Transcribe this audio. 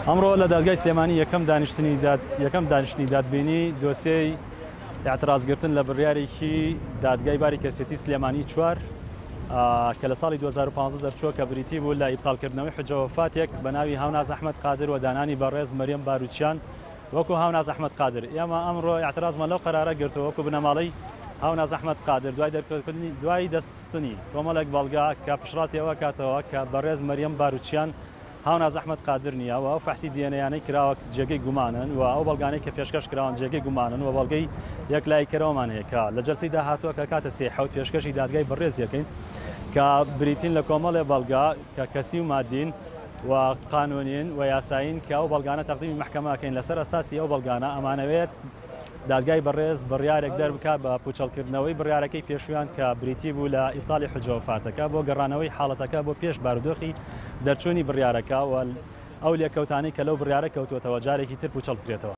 ئەمڕۆ لە دادگای سلێمانی یەکەم دانیشتنی دادبینی دۆسیەی اعترازگرتن لە بڕیارێکی دادگای باری کەسێتی سلێمانی 4 کە لە ساڵی 2015 دەرچووە کە بریتی بوو لە ئیبتالکردنەوەی حجە وەفاتێک بە ناوی هاوناز ئەحمەد قادر و دانانی بەڕێز مەریەم باروچیان وەکو هاوناز ئەحمەد قادر. ئێمە ئەمڕۆ اعترازمان لەو قەرارە گرتەوە وەکو بنەماڵەی هاوناز ئەحمەد قادر دوای دەستخستنی کۆمەڵێک بەڵگا کە پشتڕاستی ئەوە کاتەوە کە بەڕێز مەریەم باروچیان هاوناز ئەحمەد قادر نییە و ئەو فەحسی دیێنەیانەی کراوە جێگەی گومانن و ئەو بەڵگانەی کە پێشکەش کراون جێگەی گومانن و بەڵگەی یەکلایکەرەوەمان هەیە کە لە جەلسەی داهاتووە کە کاتە سێ حەوت پێشکەشی دادگای بەڕێز یەکەین کە بریتین لە کۆمەڵێ بەڵگا کە کەسی و مادین و قانونین و یاساین کە ئەو بەڵگانە تەقدیمی مەحکەمەکەین لەسەر ئەساسی ئەو بەڵگانە ئەمانەوێت دادگای بەڕێز بڕیارێک دەربکات بە پوچەڵکردنەوەی بڕیارەکەی پێشویان کە بریتی بوو لە ئیبتالی حجە وەفاتەکە بۆ گەڕانەوەی حاڵەتەکە بۆ پێش بارودۆخی دەرچوونی بڕیارەکە و ئەو لێکەوتانی کە لەو بڕیارە کەوتوەتەوە جارێکی تر پوچەڵ بکرێتەوە.